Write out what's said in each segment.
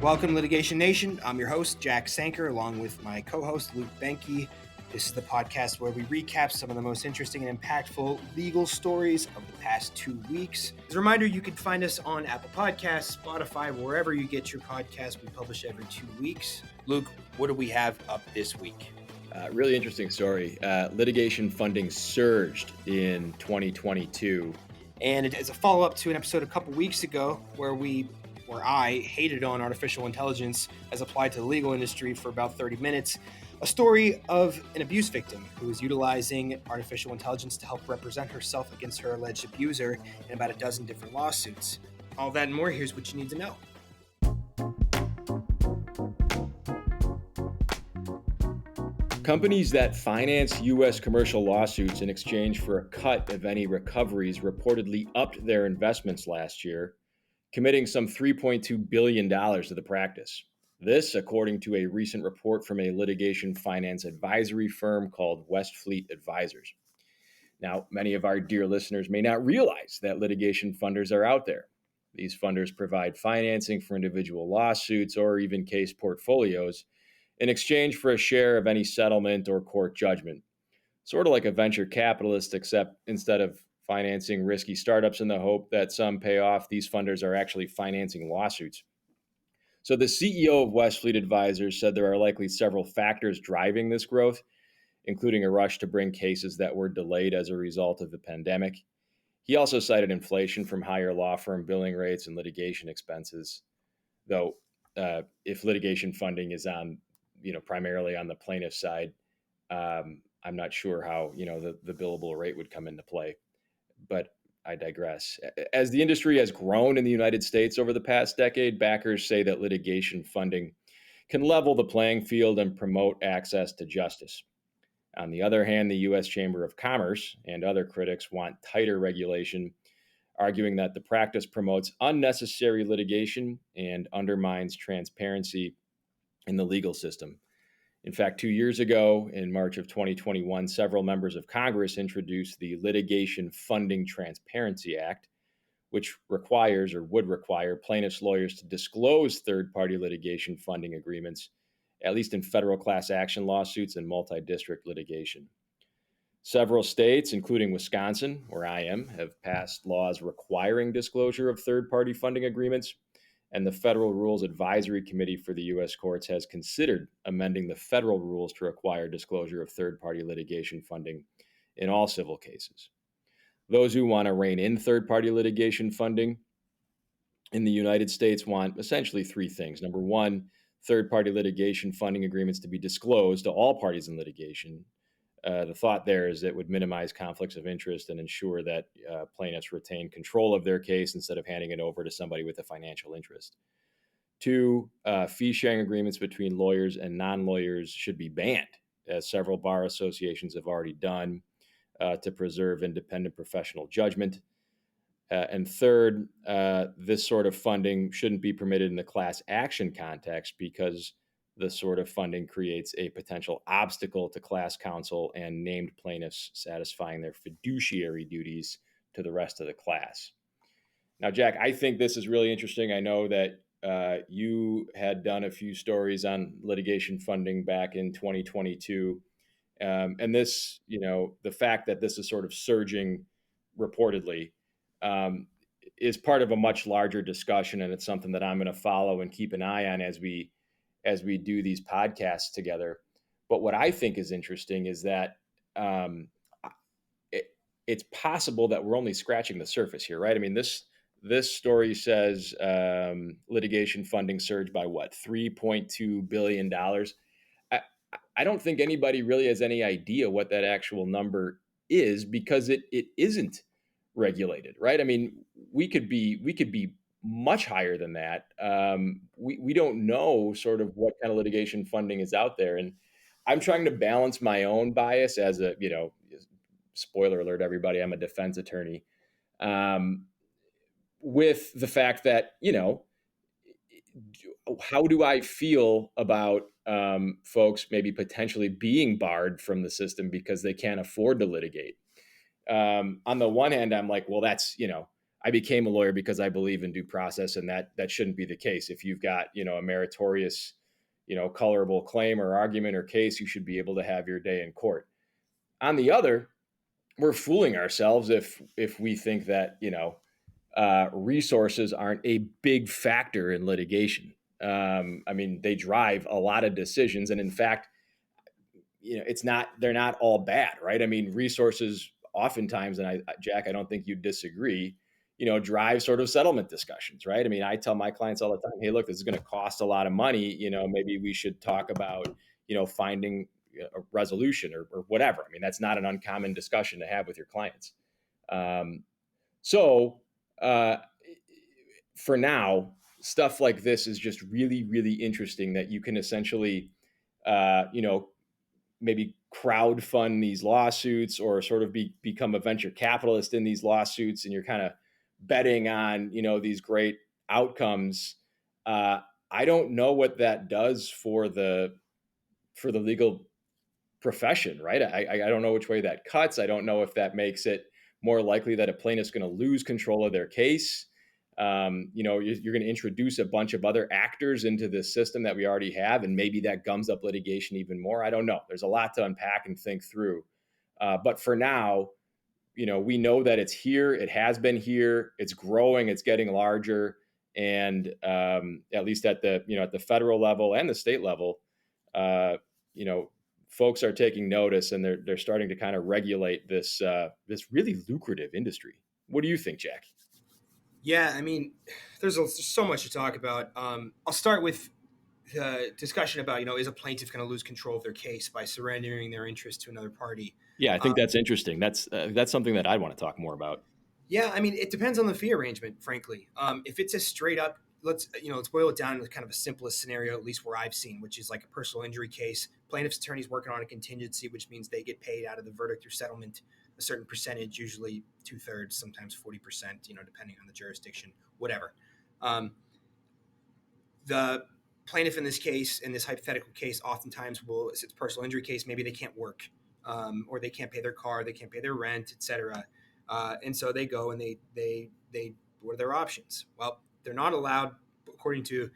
Welcome to Litigation Nation. I'm your host, Jack Sanker, along with my co-host, Luke Behnke. This is the podcast where we recap some of the most interesting and impactful legal stories of the past 2 weeks. As a reminder, you can find us on Apple Podcasts, Spotify, wherever you get your podcasts. We publish every 2 weeks. Luke, what do we have up this week? Really interesting story. Litigation funding surged in 2022. And it is a follow-up to an episode a couple weeks ago where I hated on artificial intelligence as applied to the legal industry for about 30 minutes. A story of an abuse victim who was utilizing artificial intelligence to help represent herself against her alleged abuser in about a dozen different lawsuits. All that and more, here's what you need to know. Companies that finance U.S. commercial lawsuits in exchange for a cut of any recoveries reportedly upped their investments last year, committing some $3.2 billion to the practice. This, according to a recent report from a litigation finance advisory firm called Westfleet Advisors. Now, many of our dear listeners may not realize that litigation funders are out there. These funders provide financing for individual lawsuits or even case portfolios in exchange for a share of any settlement or court judgment. Sort of like a venture capitalist, except instead of financing risky startups in the hope that some pay off, these funders are actually financing lawsuits. So the CEO of Westfleet Advisors said there are likely several factors driving this growth, including a rush to bring cases that were delayed as a result of the pandemic. He also cited inflation from higher law firm billing rates and litigation expenses, though if litigation funding is on, primarily on the plaintiff side, I'm not sure how, the billable rate would come into play. But I digress. As the industry has grown in the United States over the past decade, backers say that litigation funding can level the playing field and promote access to justice. On the other hand, the U.S. Chamber of Commerce and other critics want tighter regulation, arguing that the practice promotes unnecessary litigation and undermines transparency in the legal system. In fact, 2 years ago, in March of 2021, several members of Congress introduced the Litigation Funding Transparency Act, which would require plaintiffs' lawyers to disclose third-party litigation funding agreements, at least in federal class action lawsuits and multi-district litigation. Several states, including Wisconsin, where I am, have passed laws requiring disclosure of third-party funding agreements. And the Federal Rules Advisory Committee for the U.S. courts has considered amending the federal rules to require disclosure of third-party litigation funding in all civil cases. Those who want to rein in third-party litigation funding in the United States want essentially three things. Number one, third-party litigation funding agreements to be disclosed to all parties in litigation. The thought there is it would minimize conflicts of interest and ensure that plaintiffs retain control of their case instead of handing it over to somebody with a financial interest. Two, fee-sharing agreements between lawyers and non-lawyers should be banned, as several bar associations have already done, to preserve independent professional judgment. And third, this sort of funding shouldn't be permitted in the class action context because the sort of funding creates a potential obstacle to class counsel and named plaintiffs satisfying their fiduciary duties to the rest of the class. Now, Jack, I think this is really interesting. I know that you had done a few stories on litigation funding back in 2022. And this, the fact that this is sort of surging reportedly is part of a much larger discussion. And it's something that I'm going to follow and keep an eye on as we do these podcasts together. But what I think is interesting is that it's possible that we're only scratching the surface here, right? I mean, this story says litigation funding surged by $3.2 billion. I don't think anybody really has any idea what that actual number is because it isn't regulated, right? I mean, we could be much higher than that. We don't know sort of what kind of litigation funding is out there. And I'm trying to balance my own bias as a, spoiler alert, everybody, I'm a defense attorney, with the fact that, how do I feel about folks maybe potentially being barred from the system because they can't afford to litigate? On the one hand, I'm like, well, that's, I became a lawyer because I believe in due process, and that shouldn't be the case. If you've got, a meritorious, colorable claim or argument or case, you should be able to have your day in court. On the other, we're fooling ourselves if we think that, resources aren't a big factor in litigation. I mean, they drive a lot of decisions, and in fact, they're not all bad, right? I mean, resources oftentimes, and Jack, I don't think you disagree, drive sort of settlement discussions, right? I mean, I tell my clients all the time, hey, look, this is going to cost a lot of money. Maybe we should talk about, finding a resolution or whatever. I mean, that's not an uncommon discussion to have with your clients. So for now, stuff like this is just really, really interesting that you can essentially, maybe crowd fund these lawsuits or sort of become a venture capitalist in these lawsuits, and you're kind of betting on, these great outcomes. I don't know what that does for the legal profession, right? I don't know which way that cuts. I don't know if that makes it more likely that a plaintiff's going to lose control of their case. You're going to introduce a bunch of other actors into this system that we already have, and maybe that gums up litigation even more. I don't know. There's a lot to unpack and think through. But for now, we know that it's here. It has been here. It's growing. It's getting larger. And at least at the federal level and the state level, folks are taking notice, and they're starting to kind of regulate this really lucrative industry. What do you think, Jack? Yeah, I mean, there's so much to talk about. I'll start with the discussion about, is a plaintiff going to lose control of their case by surrendering their interest to another party? Yeah, I think that's interesting. That's something that I want to talk more about. Yeah, I mean, it depends on the fee arrangement, frankly. If it's a straight up, let's boil it down to kind of a simplest scenario, at least where I've seen, which is like a personal injury case. Plaintiff's attorney's working on a contingency, which means they get paid out of the verdict or settlement a certain percentage, usually 2/3, sometimes 40%, depending on the jurisdiction, whatever. The plaintiff in this case, in this hypothetical case, oftentimes will, if it's a personal injury case, maybe they can't work, or they can't pay their car, they can't pay their rent, etc. And so they go and they what are their options? Well, they're not allowed, according to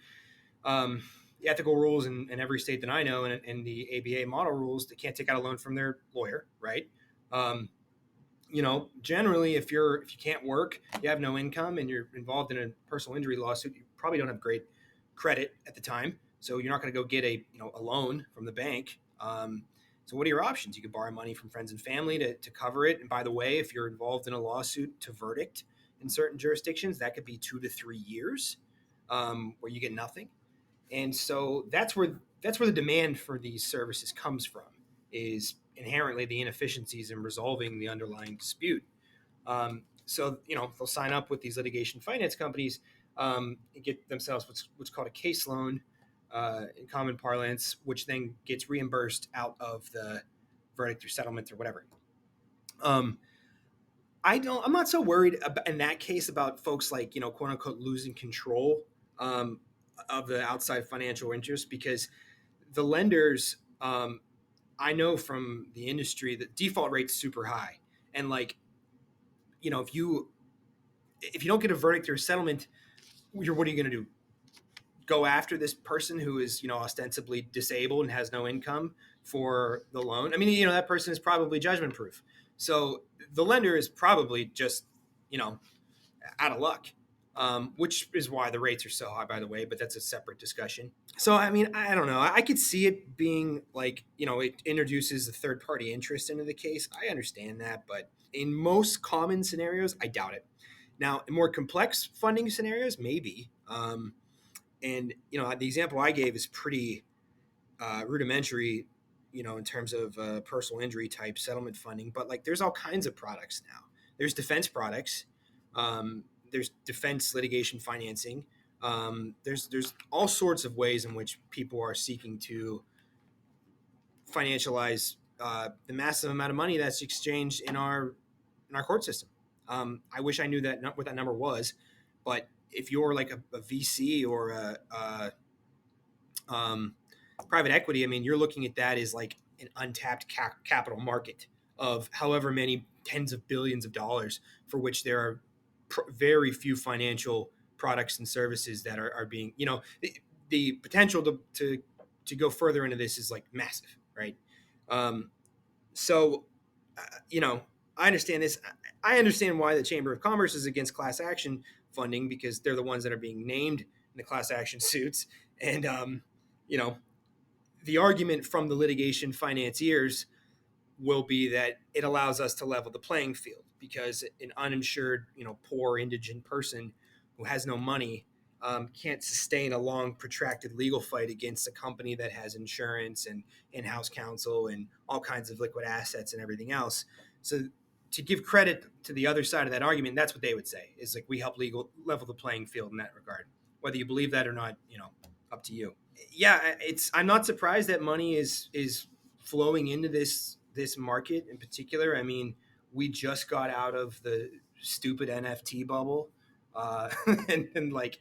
the ethical rules in every state that I know, and the ABA model rules, they can't take out a loan from their lawyer, right? Generally, if you can't work, you have no income, and you're involved in a personal injury lawsuit, you probably don't have great credit at the time, so you're not going to go get a loan from the bank. So what are your options? You could borrow money from friends and family to cover it. And by the way, if you're involved in a lawsuit to verdict in certain jurisdictions, that could be 2 to 3 years, where you get nothing. And so that's where the demand for these services comes from, is inherently the inefficiencies in resolving the underlying dispute. So they'll sign up with these litigation finance companies, and get themselves what's called a case loan, in common parlance, which then gets reimbursed out of the verdict or settlement or whatever. I'm not so worried in that case about folks like, quote unquote, losing control of the outside financial interest, because the lenders, I know from the industry that default rate's super high. And like, if you don't get a verdict or a settlement, what are you going to do? Go after this person who is, ostensibly disabled and has no income for the loan? I mean, that person is probably judgment proof. So the lender is probably just, out of luck, which is why the rates are so high, by the way, but that's a separate discussion. So, I mean, I don't know. I could see it being like, it introduces a third party interest into the case. I understand that, but in most common scenarios, I doubt it. Now, in more complex funding scenarios, maybe. And, the example I gave is pretty rudimentary, in terms of personal injury type settlement funding. But like, there's all kinds of products now. There's defense products. There's defense litigation financing. There's all sorts of ways in which people are seeking to financialize the massive amount of money that's exchanged in our court system. I wish I knew what that number was, but if you're like a VC or a private equity, I mean, you're looking at that as like an untapped capital market of however many tens of billions of dollars, for which there are very few financial products and services that are being, the potential to go further into this is like massive, right? Um, so, you know, I understand this. I understand why the Chamber of Commerce is against class action funding, because they're the ones that are being named in the class action suits. And, you know, the argument from the litigation financiers will be that it allows us to level the playing field, because an uninsured, poor indigent person who has no money can't sustain a long, protracted legal fight against a company that has insurance and in-house counsel and all kinds of liquid assets and everything else. So, to give credit to the other side of that argument, that's what they would say is like, we help level the playing field in that regard. Whether you believe that or not, up to you. Yeah, I'm not surprised that money is flowing into this market in particular. I mean, we just got out of the stupid NFT bubble, and like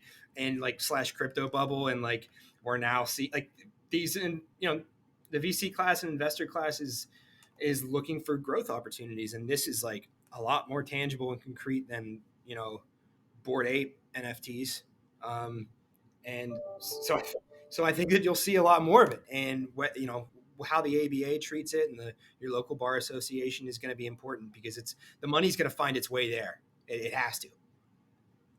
slash crypto bubble, and like we're now see like these, and the VC class and investor class is looking for growth opportunities, and this is like a lot more tangible and concrete than Bored Ape NFTs. And so I think that you'll see a lot more of it, and how the ABA treats it, and your local bar association is going to be important, because the money's going to find its way there. It has to.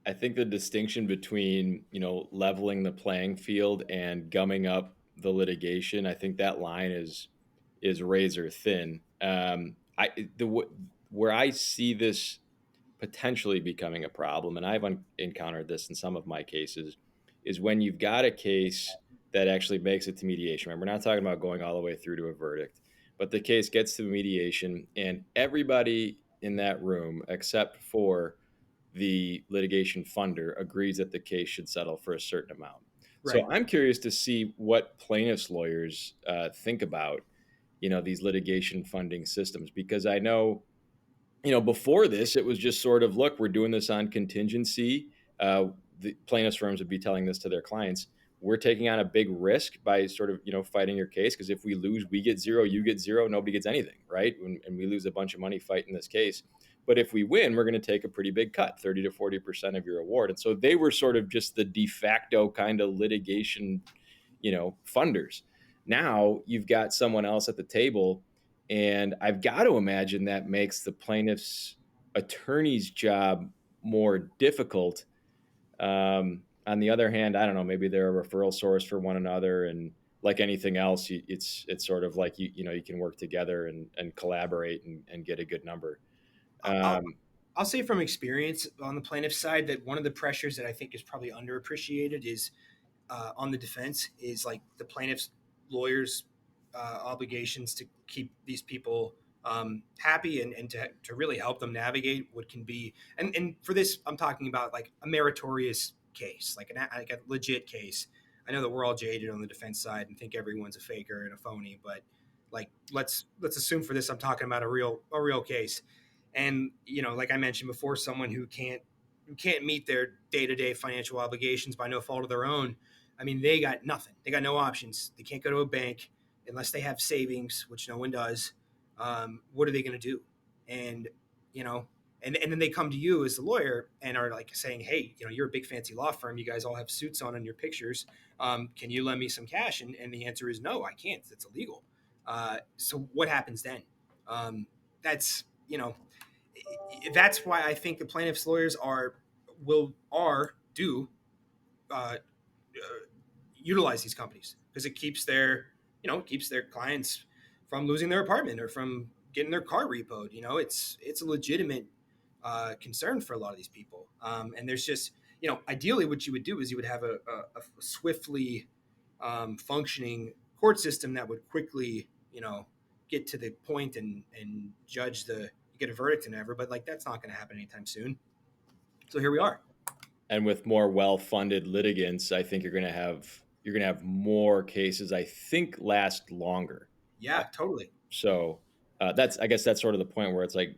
I think the distinction between, leveling the playing field and gumming up the litigation, I think that line is razor thin. Where I see this potentially becoming a problem, and I've encountered this in some of my cases, is when you've got a case that actually makes it to mediation. Right? We're not talking about going all the way through to a verdict, but the case gets to mediation, and everybody in that room, except for the litigation funder, agrees that the case should settle for a certain amount. Right. So I'm curious to see what plaintiffs' lawyers think about, these litigation funding systems, because I know, before this, it was just sort of, look, we're doing this on contingency. The plaintiffs' firms would be telling this to their clients. We're taking on a big risk by sort of, fighting your case, because if we lose, we get zero, you get zero, nobody gets anything, right? And we lose a bunch of money fighting this case. But if we win, we're going to take a pretty big cut, 30 to 40% of your award. And so they were sort of just the de facto kind of litigation, funders. Now you've got someone else at the table, and I've got to imagine that makes the plaintiff's attorney's job more difficult. On the other hand, I don't know, maybe they're a referral source for one another, and like anything else, it's sort of like you can work together and collaborate and get a good number. I'll say from experience on the plaintiff side that one of the pressures that I think is probably underappreciated is on the defense, is like the plaintiff's lawyers' obligations to keep these people happy, and to really help them navigate what can be. And for this, I'm talking about like a meritorious case, like a legit case. I know that we're all jaded on the defense side and think everyone's a faker and a phony, but like let's assume for this, I'm talking about a real case. And like I mentioned before, someone who can't meet their day-to-day financial obligations by no fault of their own. I mean, they got nothing. They got no options. They can't go to a bank unless they have savings, which no one does. What are they going to do? And and then they come to you as the lawyer and are like saying, "Hey, you're a big fancy law firm. You guys all have suits on in your pictures. Can you lend me some cash?" And the answer is no, I can't. That's illegal. So what happens then? That's that's why I think the plaintiffs' lawyers do uh, utilize these companies, because it keeps their clients from losing their apartment or from getting their car repoed. It's a legitimate concern for a lot of these people. And there's just ideally what you would do is you would have a swiftly functioning court system that would quickly get to the point and judge get a verdict and ever, but like that's not going to happen anytime soon. So here we are. And with more well-funded litigants, I think you're going to have more cases, I think, last longer. Yeah, totally. So I guess that's sort of the point where it's like,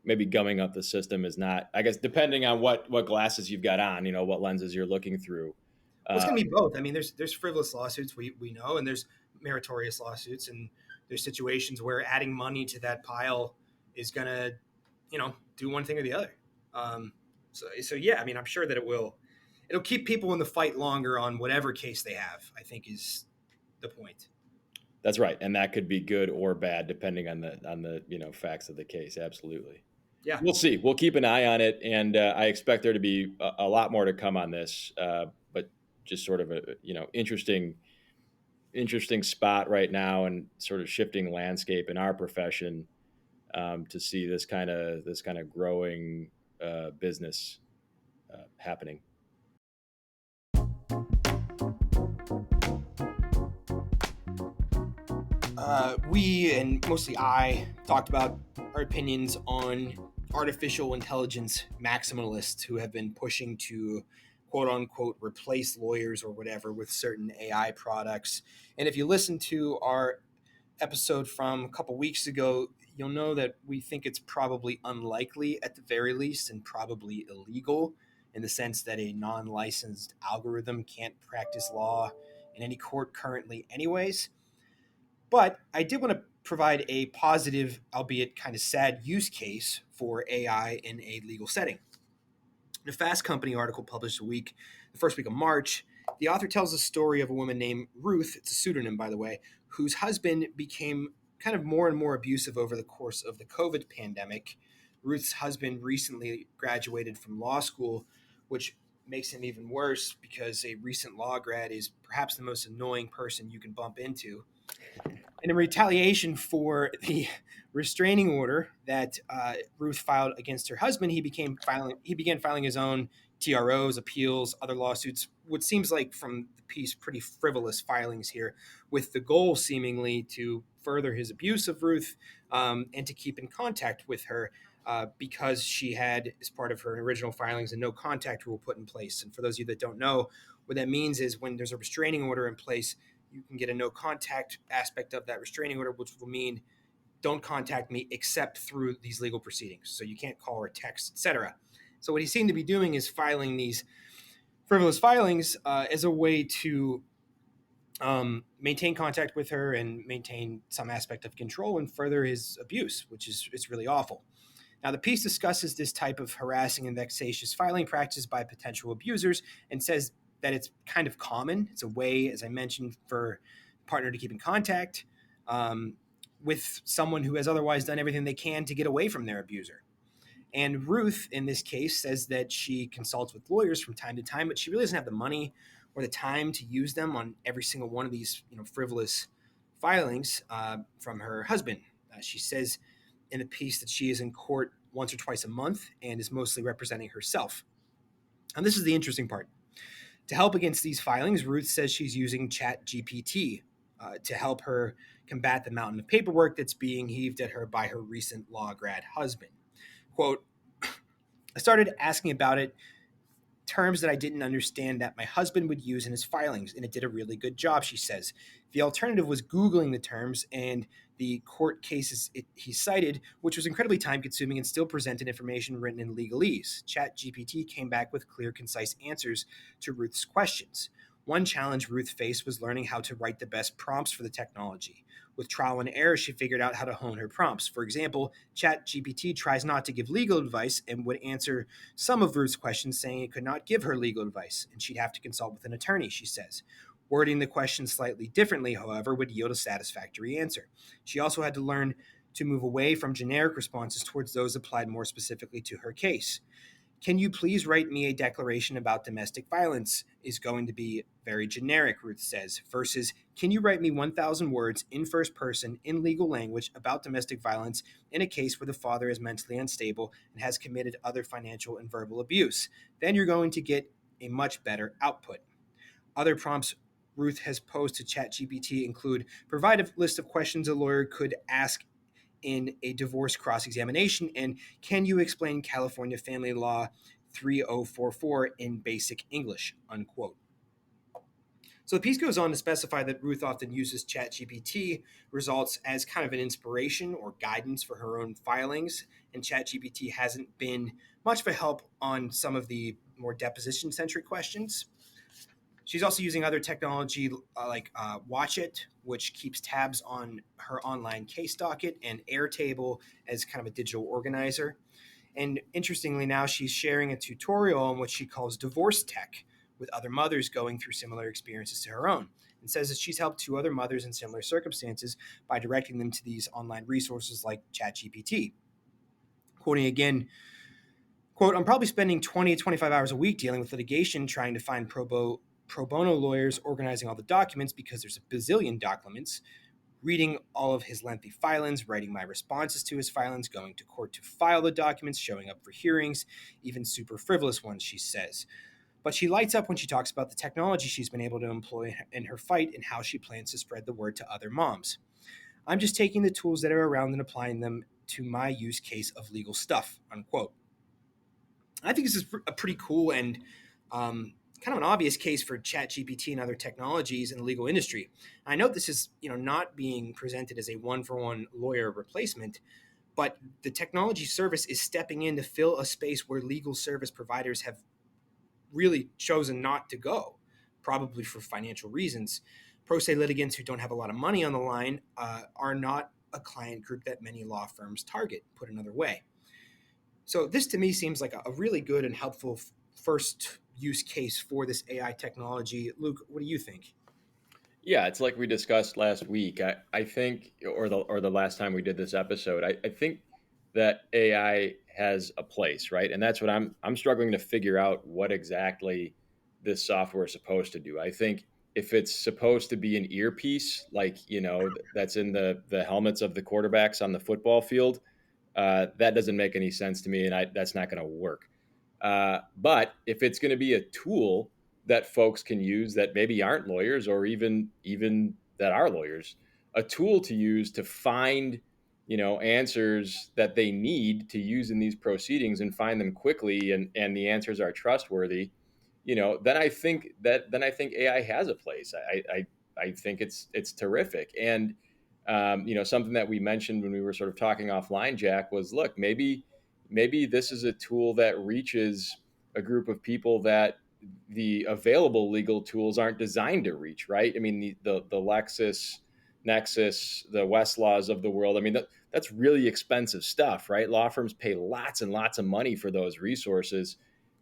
maybe gumming up the system is not, I guess, depending on what glasses you've got on, what lenses you're looking through. Well, it's going to be both. I mean, there's frivolous lawsuits we know, and there's meritorious lawsuits, and there's situations where adding money to that pile is going to, do one thing or the other. So yeah, I mean, I'm sure that it'll keep people in the fight longer on whatever case they have, I think is the point. That's right, and that could be good or bad depending on the facts of the case. Absolutely. Yeah. We'll see. We'll keep an eye on it, and I expect there to be a lot more to come on this. But just sort of a interesting spot right now, and sort of shifting landscape in our profession, to see this kind of growing business happening. We, and mostly I, talked about our opinions on artificial intelligence maximalists who have been pushing to quote unquote replace lawyers or whatever with certain AI products. And if you listen to our episode from a couple weeks ago, you'll know that we think it's probably unlikely at the very least, and probably illegal, in the sense that a non licensed algorithm can't practice law in any court currently, anyways. But I did want to provide a positive, albeit kind of sad, use case for AI in a legal setting. In a Fast Company article published the first week of March, the author tells the story of a woman named Ruth, it's a pseudonym, by the way, whose husband became kind of more and more abusive over the course of the COVID pandemic. Ruth's husband recently graduated from law school, which makes him even worse because a recent law grad is perhaps the most annoying person you can bump into. And in retaliation for the restraining order that Ruth filed against her husband, he began filing his own TROs, appeals, other lawsuits, what seems like from the piece pretty frivolous filings here, with the goal seemingly to further his abuse of Ruth, and to keep in contact with her, because she had, as part of her original filings, a no contact rule put in place. And for those of you that don't know, what that means is when there's a restraining order in place, you can get a no contact aspect of that restraining order, which will mean don't contact me except through these legal proceedings. So you can't call or text, etc. So what he seemed to be doing is filing these frivolous filings as a way to maintain contact with her and maintain some aspect of control and further his abuse, which is it's really awful. Now, the piece discusses this type of harassing and vexatious filing practice by potential abusers and says that it's kind of common. It's a way, as I mentioned, for a partner to keep in contact with someone who has otherwise done everything they can to get away from their abuser. And Ruth, in this case, says that she consults with lawyers from time to time, but she really doesn't have the money or the time to use them on every single one of these, frivolous filings from her husband. She says in the piece that she is in court once or twice a month and is mostly representing herself. And this is the interesting part. To help against these filings, Ruth says she's using ChatGPT to help her combat the mountain of paperwork that's being heaved at her by her recent law grad husband. Quote, I started asking about it, terms that I didn't understand that my husband would use in his filings, and it did a really good job, she says. The alternative was Googling the terms and the court cases he cited, which was incredibly time consuming and still presented information written in legalese. ChatGPT came back with clear, concise answers to Ruth's questions. One challenge Ruth faced was learning how to write the best prompts for the technology. With trial and error, she figured out how to hone her prompts. For example, ChatGPT tries not to give legal advice and would answer some of Ruth's questions, saying it could not give her legal advice, and she'd have to consult with an attorney, she says. Wording the question slightly differently, however, would yield a satisfactory answer. She also had to learn to move away from generic responses towards those applied more specifically to her case. Can you please write me a declaration about domestic violence? Is going to be very generic, Ruth says, versus can you write me 1,000 words in first person in legal language about domestic violence in a case where the father is mentally unstable and has committed other financial and verbal abuse? Then you're going to get a much better output. Other prompts Ruth has posed to ChatGPT include provide a list of questions a lawyer could ask in a divorce cross-examination, and can you explain California family law 3044 in basic English, unquote. So the piece goes on to specify that Ruth often uses ChatGPT results as kind of an inspiration or guidance for her own filings, and ChatGPT hasn't been much of a help on some of the more deposition-centric questions. She's also using other technology like Watch It, which keeps tabs on her online case docket, and Airtable as kind of a digital organizer. And interestingly, now she's sharing a tutorial on what she calls divorce tech with other mothers going through similar experiences to her own, and says that she's helped 2 other mothers in similar circumstances by directing them to these online resources like ChatGPT. Quoting again, quote, "I'm probably spending 20 to 25 hours a week dealing with litigation, trying to find pro bono lawyers, organizing all the documents because there's a bazillion documents, reading all of his lengthy filings, writing my responses to his filings, going to court to file the documents, showing up for hearings, even super frivolous ones," she says. But she lights up when she talks about the technology she's been able to employ in her fight and how she plans to spread the word to other moms. "I'm just taking the tools that are around and applying them to my use case of legal stuff," unquote. I think this is a pretty cool and kind of an obvious case for ChatGPT and other technologies in the legal industry. I note this is, not being presented as a one-for-one lawyer replacement, but the technology service is stepping in to fill a space where legal service providers have really chosen not to go, probably for financial reasons. Pro se litigants who don't have a lot of money on the line are not a client group that many law firms target, put another way. So this to me seems like a really good and helpful first use case for this AI technology. Luke, what do you think? Yeah, it's like we discussed last week. I think, or the last time we did this episode, I think that AI has a place, right? And that's what I'm struggling to figure out what exactly this software is supposed to do. I think if it's supposed to be an earpiece, like, that's in the helmets of the quarterbacks on the football field, that doesn't make any sense to me, and that's not going to work. But if it's going to be a tool that folks can use that maybe aren't lawyers, or even that are lawyers, a tool to use to find answers that they need to use in these proceedings and find them quickly, and the answers are trustworthy, then I think AI has a place. I think it's terrific. And something that we mentioned when we were sort of talking offline, Jack, was, look, maybe this is a tool that reaches a group of people that the available legal tools aren't designed to reach, right? I mean, the Lexis, Nexus, the Westlaws of the world. I mean, that's really expensive stuff, right? Law firms pay lots and lots of money for those resources.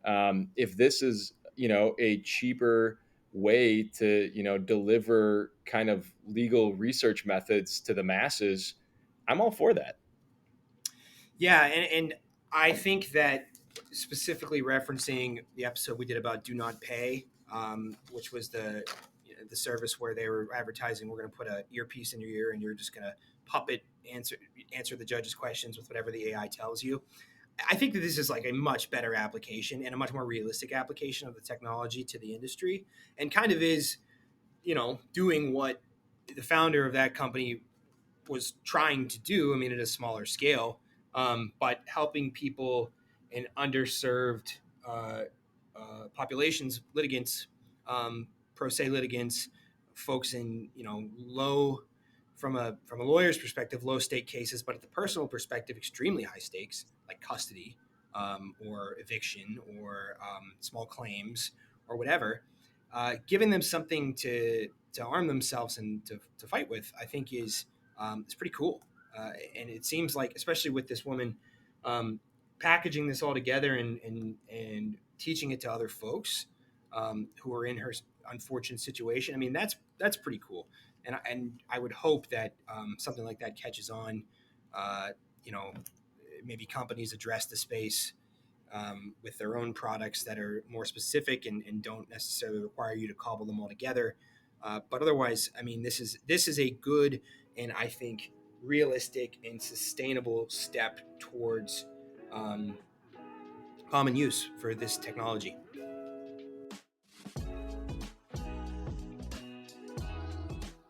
If this is, a cheaper way to, deliver kind of legal research methods to the masses, I'm all for that. Yeah, and I think that specifically referencing the episode we did about Do Not Pay, which was the service where they were advertising, we're going to put an earpiece in your ear and you're just going to puppet answer the judge's questions with whatever the AI tells you. I think that this is like a much better application and a much more realistic application of the technology to the industry, and kind of is, doing what the founder of that company was trying to do. I mean, at a smaller scale, but helping people in underserved populations, litigants, pro se litigants, folks in low, from a lawyer's perspective, low stake cases, but at the personal perspective, extremely high stakes, like custody, or eviction, or small claims, or whatever. Giving them something to arm themselves and to fight with, I think is it's pretty cool. And it seems like, especially with this woman, packaging this all together and teaching it to other folks who are in her unfortunate situation. I mean, that's pretty cool. And I would hope that something like that catches on. Maybe companies address the space with their own products that are more specific and don't necessarily require you to cobble them all together. But otherwise, I mean, this is a good and I think realistic and sustainable step towards common use for this technology.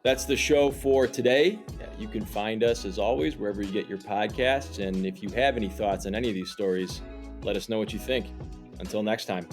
That's the show for today. You can find us, as always, wherever you get your podcasts. And if you have any thoughts on any of these stories, let us know what you think. Until next time.